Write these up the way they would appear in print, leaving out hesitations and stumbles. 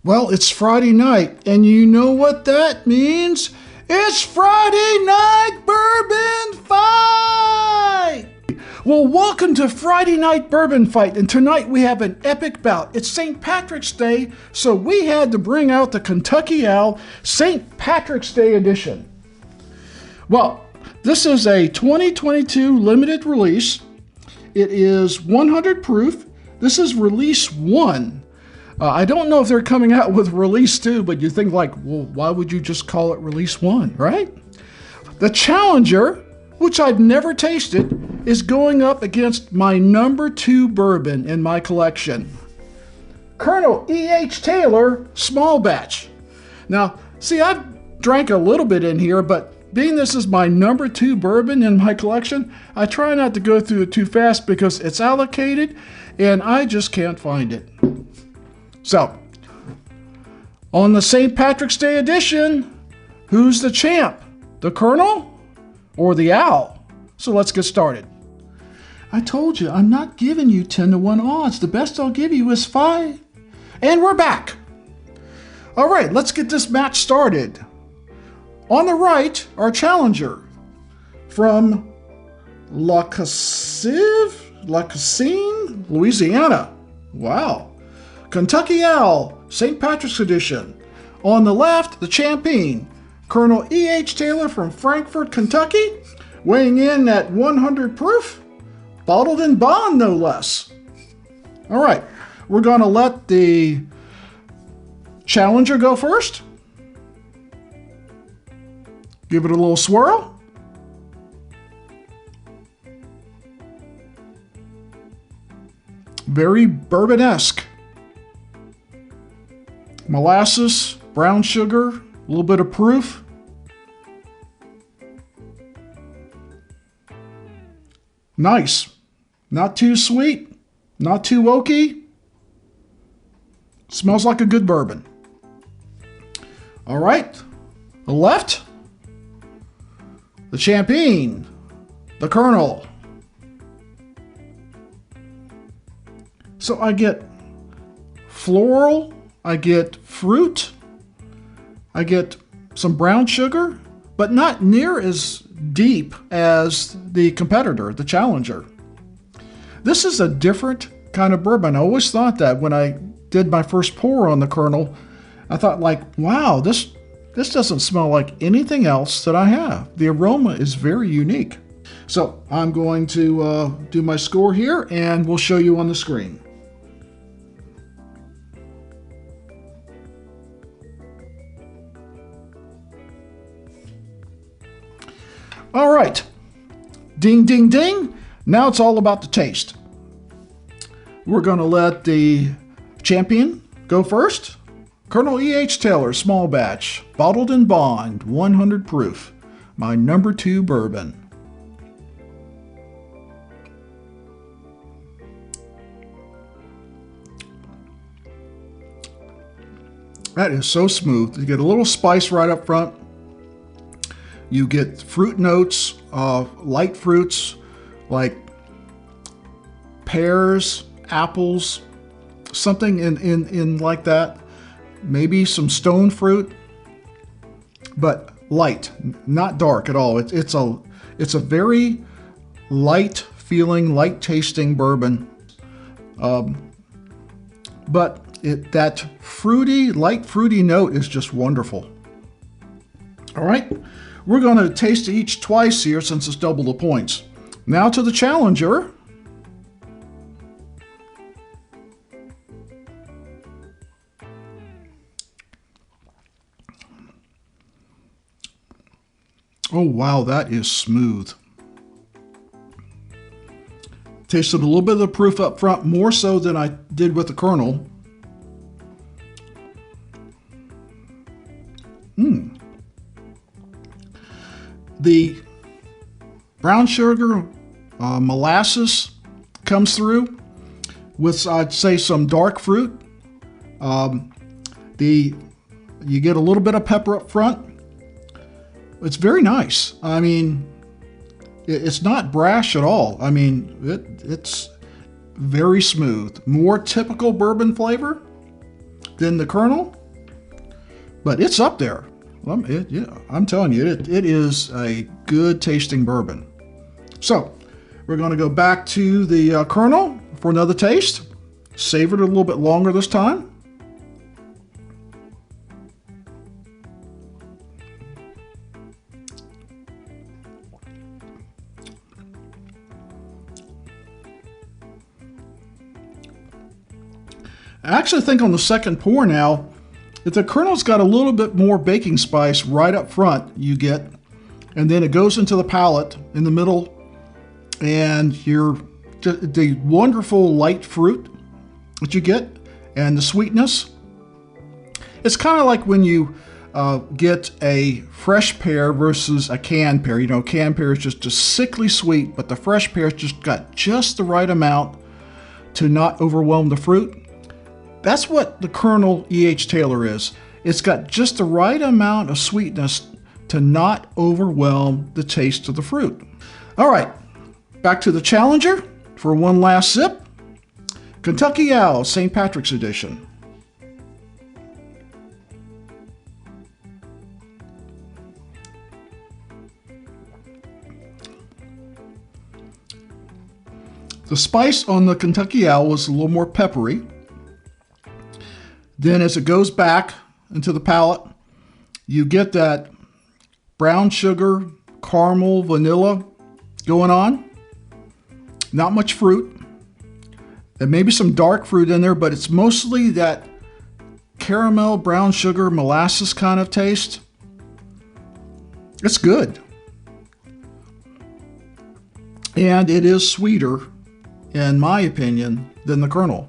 Well, it's Friday night, and you know what that means? It's Friday Night Bourbon Fight! Well, welcome to Friday Night Bourbon Fight, and tonight we have an epic bout. It's St. Patrick's Day, so we had to bring out the Kentucky Owl St. Patrick's Day edition. Well, this is a 2022 limited release. It is 100 proof. This is release 1. I don't know if they're coming out with release 2, but you think like, well, why would you just call it release 1, right? The Challenger, which I've never tasted, is going up against my number 2 bourbon in my collection. Colonel E.H. Taylor Small Batch. Now, see, I've drank a little bit in here, but being this is my number 2 bourbon in my collection, I try not to go through it too fast because it's allocated and I just can't find it. So, on the St. Patrick's Day edition, who's the champ? The Colonel or the Owl? So let's get started. I told you, I'm not giving you 10-to-1 odds. The best I'll give you is 5. And we're back. All right, let's get this match started. On the right, our challenger from La Cassine, Louisiana. Wow. Kentucky Owl, St. Patrick's Edition. On the left, the champion, Colonel E.H. Taylor from Frankfort, Kentucky, weighing in at 100 proof, bottled in bond, no less. All right, we're going to let the challenger go first. Give it a little swirl. Very bourbon-esque. Molasses, brown sugar, a little bit of proof. Nice. Not too sweet, not too oaky. Smells like a good bourbon. All right, the left, the champion, the Colonel. So I get floral, I get fruit, I get some brown sugar, but not near as deep as the competitor, the Challenger. This is a different kind of bourbon. I always thought that when I did my first pour on the Colonel, I thought like, wow, this doesn't smell like anything else that I have. The aroma is very unique. So I'm going to do my score here and we'll show you on the screen. All right, ding, ding, ding. Now it's all about the taste. We're going to let the champion go first. Colonel E.H. Taylor, small batch, bottled in bond, 100 proof. My number 2 bourbon. That is so smooth. You get a little spice right up front. You get fruit notes, light fruits like pears, apples, something in like that. Maybe some stone fruit, but light, not dark at all. It's a very light feeling, light tasting bourbon. But that fruity, light fruity note is just wonderful. All right. We're going to taste each twice here since it's double the points. Now to the challenger. Oh, wow, that is smooth. Tasted a little bit of the proof up front, more so than I did with the Colonel. The brown sugar, molasses comes through with, I'd say, some dark fruit. You get a little bit of pepper up front. It's very nice. I mean, it's not brash at all. I mean, it's very smooth. More typical bourbon flavor. than the Colonel, but it's up there. Yeah, I'm telling you, it is a good tasting bourbon. So we're going to go back to the Colonel for another taste. Savor it a little bit longer this time. I actually think on the second pour now, if the Colonel's got a little bit more baking spice right up front, you get, and then it goes into the palate in the middle, and the wonderful light fruit that you get, and the sweetness. It's kind of like when you get a fresh pear versus a canned pear. You know, canned pear is just sickly sweet, but the fresh pear's just got just the right amount to not overwhelm the fruit. That's what the Colonel E.H. Taylor is. It's got just the right amount of sweetness to not overwhelm the taste of the fruit. All right, back to the Challenger for one last sip. Kentucky Owl, St. Patrick's Edition. The spice on the Kentucky Owl was a little more peppery. Then as it goes back into the palate, you get that brown sugar, caramel, vanilla going on. Not much fruit. And maybe some dark fruit in there, but it's mostly that caramel, brown sugar, molasses kind of taste. It's good. And it is sweeter, in my opinion, than the Colonel.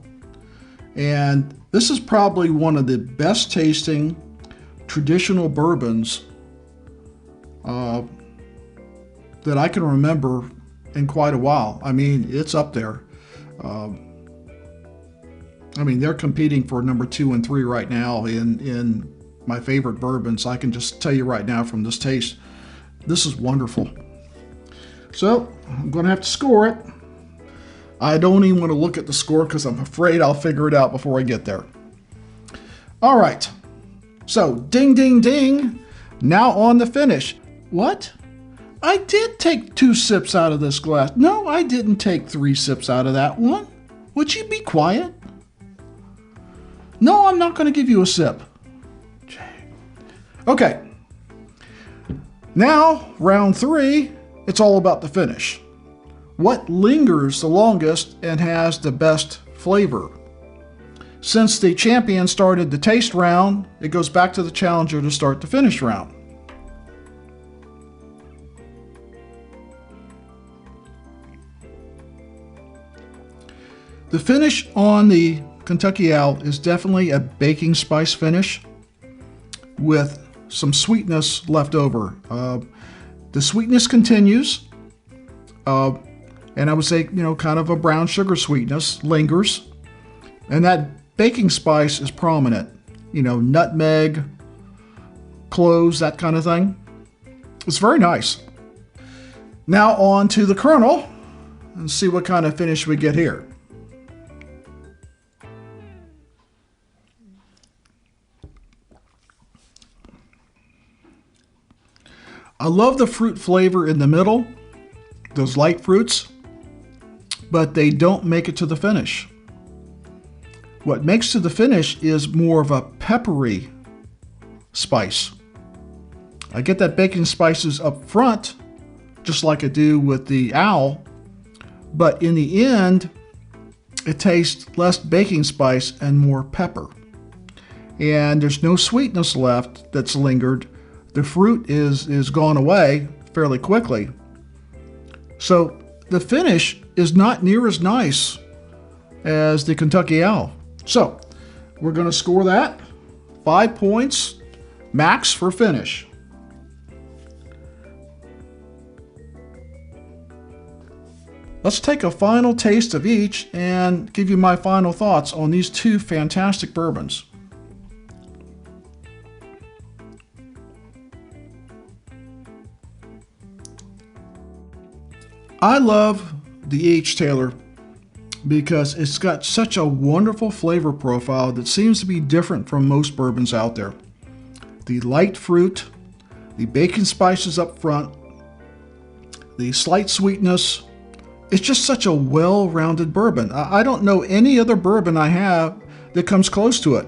And this is probably one of the best tasting traditional bourbons that I can remember in quite a while. I mean, it's up there. I mean, they're competing for number 2 and 3 right now in my favorite bourbons. I can just tell you right now from this taste, this is wonderful. So I'm going to have to score it. I don't even want to look at the score because I'm afraid I'll figure it out before I get there. All right. So, ding, ding, ding. Now on the finish. What? I did take 2 sips out of this glass. No, I didn't take 3 sips out of that one. Would you be quiet? No, I'm not going to give you a sip. Okay. Now, round 3, it's all about the finish. What lingers the longest and has the best flavor? Since the champion started the taste round, it goes back to the challenger to start the finish round. The finish on the Kentucky Owl is definitely a baking spice finish with some sweetness left over. The sweetness continues. And I would say, you know, kind of a brown sugar sweetness lingers. And that baking spice is prominent. You know, nutmeg, cloves, that kind of thing. It's very nice. Now on to the Colonel and see what kind of finish we get here. I love the fruit flavor in the middle, those light fruits, but they don't make it to the finish. What makes to the finish is more of a peppery spice. I get that baking spices up front, just like I do with the Owl, but in the end, it tastes less baking spice and more pepper. And there's no sweetness left that's lingered. The fruit is gone away fairly quickly. So the finish is not near as nice as the Kentucky Owl. So we're going to score that 5 points max for finish. Let's take a final taste of each and give you my final thoughts on these 2 fantastic bourbons. I love the E.H. Taylor because it's got such a wonderful flavor profile that seems to be different from most bourbons out there. The light fruit, the bacon spices up front, the slight sweetness. It's just such a well-rounded bourbon. I don't know any other bourbon I have that comes close to it.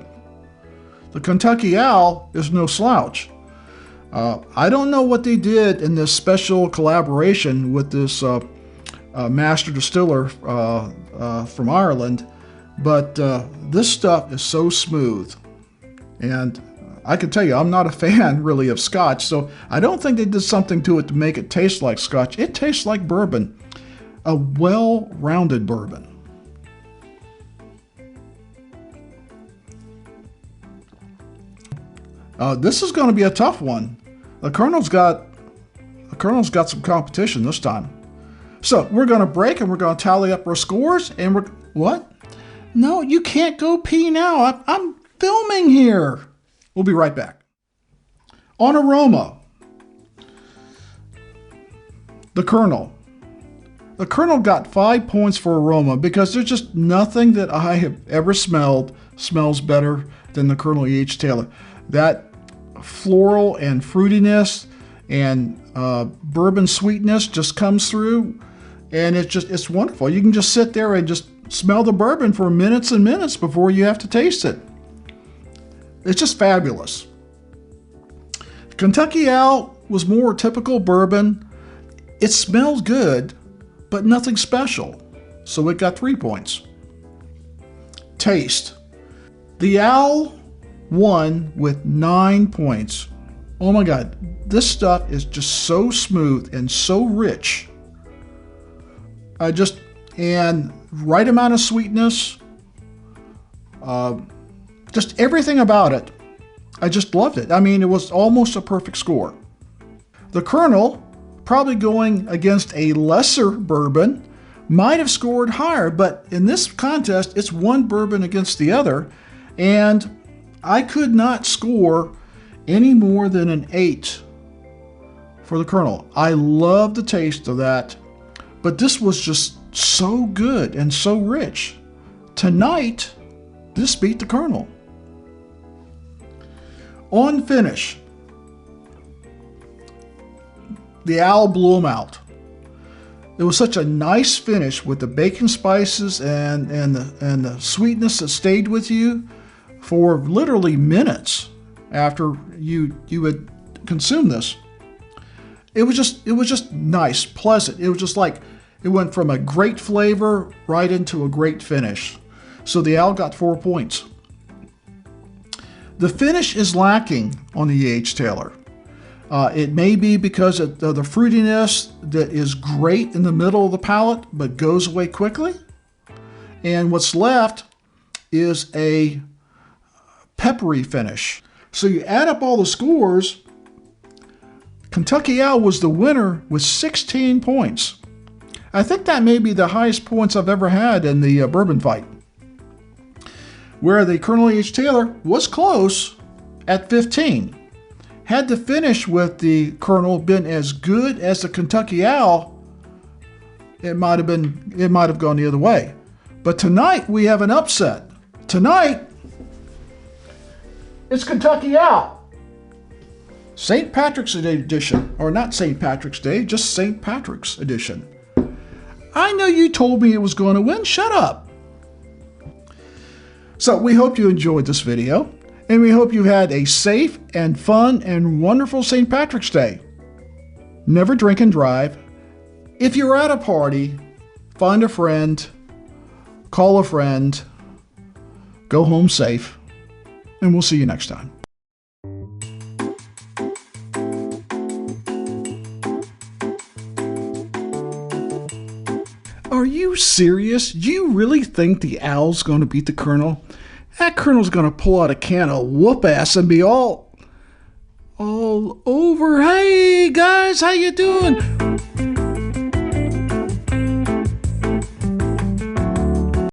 The Kentucky Owl is no slouch. I don't know what they did in this special collaboration with this master distiller from Ireland, but this stuff is so smooth. And I can tell you, I'm not a fan really of Scotch, so I don't think they did something to it to make it taste like Scotch. It tastes like bourbon, a well-rounded bourbon. This is going to be a tough one. The Colonel's got some competition this time. So we're going to break and we're going to tally up our scores. And what? No, you can't go pee now. I'm filming here. We'll be right back. On aroma, the Colonel. The Colonel got 5 points for aroma because there's just nothing that I have ever smelled smells better than the Colonel E.H. Taylor. That floral and fruitiness and bourbon sweetness just comes through, and it's wonderful. You can just sit there and just smell the bourbon for minutes and minutes before you have to taste it. It's just fabulous. Kentucky Owl was more typical bourbon. It smells good, but nothing special, so it got 3 points. Taste. The Owl won with 9 points. Oh my God, this stuff is just so smooth and so rich. And right amount of sweetness. Just everything about it. I just loved it. I mean, it was almost a perfect score. The Colonel, probably going against a lesser bourbon, might have scored higher, but in this contest, it's one bourbon against the other, and I could not score any more than an 8 for the Colonel. I love the taste of that, but this was just so good and so rich. Tonight, this beat the Colonel. On finish, the Owl blew him out. It was such a nice finish with the bacon spices and the sweetness that stayed with you for literally minutes after you had consumed this. It was just nice, pleasant. It was just like it went from a great flavor right into a great finish. So the Owl got 4 points. The finish is lacking on the E.H. Taylor. It may be because of the fruitiness that is great in the middle of the palate but goes away quickly. And what's left is a peppery finish. So you add up all the scores, Kentucky Owl was the winner with 16 points. I think that may be the highest points I've ever had in the bourbon fight. Where the Colonel E.H. Taylor was close at 15. Had the finish with the Colonel been as good as the Kentucky Owl, it might have gone the other way. But tonight we have an upset. Tonight, it's Kentucky Owl. St. Patrick's edition, or not St. Patrick's Day, just St. Patrick's edition. I know you told me it was going to win. Shut up. So we hope you enjoyed this video, and we hope you had a safe and fun and wonderful St. Patrick's Day. Never drink and drive. If you're at a party, find a friend, call a friend, go home safe, and we'll see you next time. Are you serious? Do you really think the Owl's going to beat the Colonel? That Colonel's going to pull out a can of whoop ass and be all over. Hey guys, how you doing?